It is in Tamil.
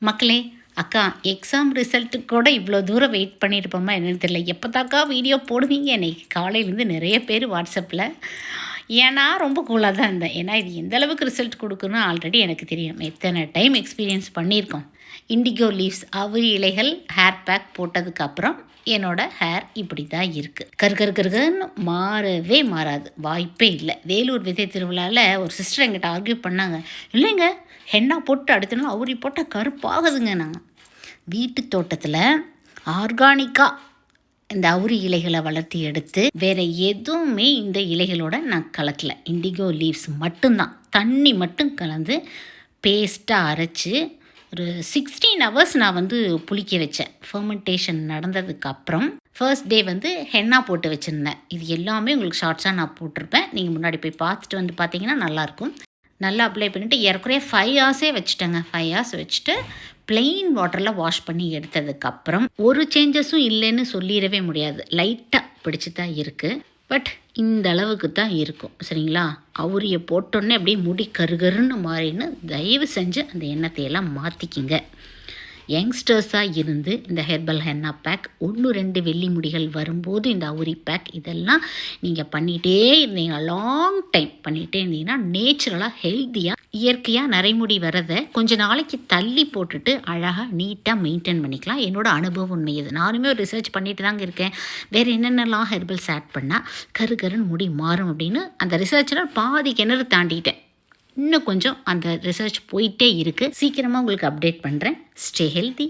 மக்களே, அக்கா எக்ஸாம் ரிசல்ட்டுக்கு கூட இவ்வளோ தூரம் வெயிட் பண்ணியிருப்போமா என்னன்னு தெரியல. எப்போதாக்கா வீடியோ போடுவீங்க? இன்னைக்கு காலையிலேருந்து நிறைய பேர் வாட்ஸ்அப்பில். ஏன்னா ரொம்ப கூலாக தான் இருந்தேன். ஏன்னா இது எந்த அளவுக்கு ரிசல்ட் கொடுக்குன்னு ஆல்ரெடி எனக்கு தெரியும். எத்தனை டைம் எக்ஸ்பீரியன்ஸ் பண்ணியிருக்கோம். இண்டிகோ லீவ்ஸ் அவுரி இலைகள் ஹேர் பேக் போட்டதுக்கப்புறம் என்னோடய ஹேர் இப்படி தான் இருக்குது. கருகருன்னு மாறவே மாறாது, வாய்ப்பே இல்லை. வேலூர் விதை திருவிழாவில் ஒரு சிஸ்டர் எங்கிட்ட ஆர்கியூ பண்ணாங்க. இல்லைங்க, ஹென்னா போட்டு அடுத்த நாள் அவுரி போட்டால் கருப்பாகுதுங்க. நாங்கள் வீட்டு தோட்டத்தில் ஆர்கானிக்காக இந்த அவுரி இலைகளை வளர்த்தி எடுத்து வேறு எதுவுமே இந்த இலைகளோட நான் கலக்கலை. இண்டிகோ லீவ்ஸ் மட்டும்தான், தண்ணி மட்டும் கலந்து பேஸ்ட்டாக அரைச்சி ஒரு 16 ஹவர்ஸ் நான் புளிக்க வச்சேன். ஃபர்மெண்டேஷன் நடந்ததுக்கப்புறம் ஃபர்ஸ்ட் டே ஹென்னா போட்டு வச்சுருந்தேன். இது எல்லாமே உங்களுக்கு ஷார்ட்ஸாக நான் போட்டிருப்பேன். நீங்கள் முன்னாடி போய் பார்த்துட்டு பார்த்தீங்கன்னா நல்லாயிருக்கும். நல்லா அப்ளை பண்ணிவிட்டு ஏறக்குறைய 5 ஹவர்ஸே வச்சுட்டேங்க. 5 ஹவர்ஸ் வச்சுட்டு ப்ளெயின் வாட்டரில் வாஷ் பண்ணி எடுத்ததுக்கப்புறம் ஒரு சேஞ்சஸும் இல்லைன்னு சொல்லிடவே முடியாது. லைட்டாக பிடிச்சி தான் இருக்குது. பட் இந்த அளவுக்கு தான் இருக்கும், சரிங்களா? அவுரியை போட்டோன்னே அப்படியே முடி கருகருன்னு மாறின்னு தயவு செஞ்சு அந்த எண்ணத்தையெல்லாம் மாற்றிக்கிங்க. யங்ஸ்டர்ஸாக இருந்து இந்த ஹெர்பல் ஹென்னா பேக் 1-2 வெள்ளி முடிகள் வரும்போது இந்த அவுரி பேக் இதெல்லாம் நீங்கள் பண்ணிகிட்டே இருந்தீங்கன்னா, லாங் டைம் பண்ணிகிட்டே இருந்தீங்கன்னா நேச்சுரலாக ஹெல்த்தியாக இயற்கையாக நரைமுடி வரதை கொஞ்ச நாளைக்கு தள்ளி போட்டுட்டு அழகாக நீட்டாக மெயின்டைன் பண்ணிக்கலாம். என்னோடய அனுபவம் உண்மை இது. நானுமே ஒரு ரிசர்ச் பண்ணிட்டு தாங்க இருக்கேன். வேறு என்னென்னலாம் ஹெர்பல்ஸ் ஆட் பண்ணால் கருகருன்னு முடி மாறும் அப்படின்னு அந்த ரிசர்ச்சில் பாதி கிணறு தாண்டிட்டேன். இன்னும் கொஞ்சம் அந்த ரிசர்ச் போயிட்டே இருக்குது. சீக்கிரமாக உங்களுக்கு அப்டேட் பண்ணுறேன். Stay healthy.